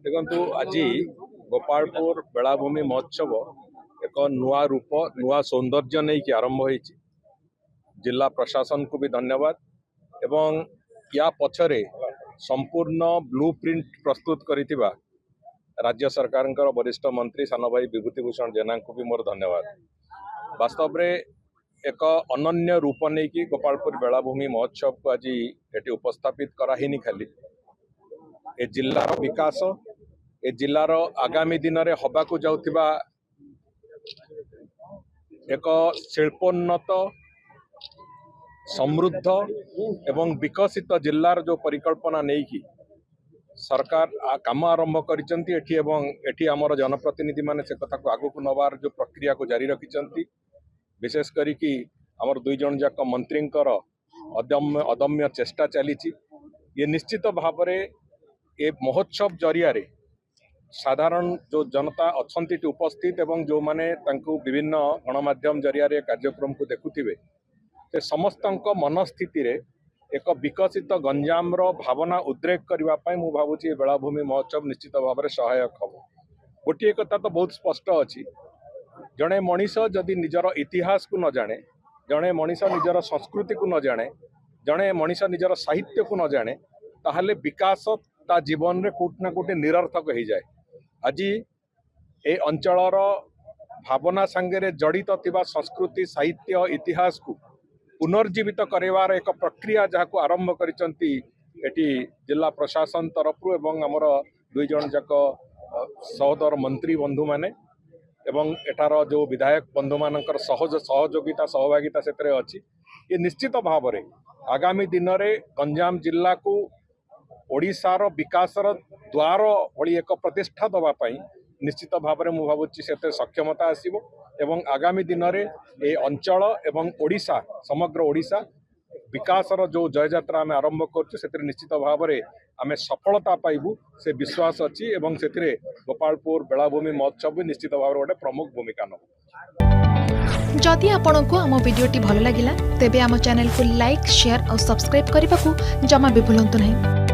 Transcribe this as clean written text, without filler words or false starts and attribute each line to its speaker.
Speaker 1: देखु आज गोपालपुर बेलाभूमि महोत्सव एक नुआ रूप नुआ सौंदर्य नहीं कि आरंभ हो जिला प्रशासन को भी धन्यवाद एवं या पछरे संपूर्ण ब्लू प्रिंट प्रस्तुत करिथिबा राज्य सरकार वरिष्ठ मंत्री सान भाई विभूतिभूषण जेना को भी मोर धन्यवाद। वास्तव में एक अनन्य रूप नहीं कि गोपालपुर बेलाभूमि महोत्सव को आज ये उपस्थापित कराही खाली ए जिलार विकास ए जिलार आगामी दिन में हवाक जाउथिबा एक शिल्पोन्नत समृद्ध एवं विकसित जिलार जो परिकल्पना नहीं कि सरकार काम आरंभ करी आमर जनप्रतिनिधि माने से कथा को आगु को नवार जो प्रक्रिया को जारी रखिंट विशेष करी कि आमर दुई जन जाक मंत्री अदम्य चेष्टा चली ये निश्चित भाव में ये महोत्सव जरिया साधारण जो जनता अच्छा उपस्थित एवं जो माने विभिन्न गणमाध्यम जरिया कार्यक्रम को देखुथिबे से समस्त मनस्थिति रे एक विकसित गंजाम भावना उद्रेक करने मु भावुची बेलाभूमि महोत्सव निश्चित भाव में सहायक हम। गोटे कथा तो बहुत स्पष्ट अच्छी जड़े मनीष जदि निजर इतिहास को न जाने जड़े मनीष निजर संस्कृति को न जाने जड़े मनीष निजर साहित्य को न जाने ताहले विकास ता जीवन में कोट ना कोटे निरर्थक हो जाए। आज ए अंचलर भावना सांगे जड़ित थिबा संस्कृति साहित्य इतिहास को पुनर्जीवित करार एक प्रक्रिया जहाँ को आरंभ करिसंती एटी जिला प्रशासन तरफ एवं आमर दुई जन जाक सहोदर मंत्री बंधु माने एवं एटार जो विधायक बंधु मानकर सहयोगिता सहभागिता से अच्छी ये निश्चित भाव में आगामी दिन में गंजाम जिला को ओडिशार विकासर द्वार भली एक प्रतिष्ठा दवापाई निश्चित भाव में मुझे भावुची से सक्षमता आसीबो एवं आगामी दिन में ये अंचल एवं ओडिशा समग्र ओडिशा विकासर जो जययात्रा आम आरंभ कर निश्चित भाव में आम सफलता पाइबू से विश्वास अच्छी एवं से गोपालपुर बेलाभूमि महोत्सव भी निश्चित भाव में गोटे प्रमुख भूमिका नब।
Speaker 2: जदि आपंक आम भिडी भल लगा तेब आम चैनल को लाइक शेयर और सब्सक्राइब करने को जमा भी भूलु नहीं।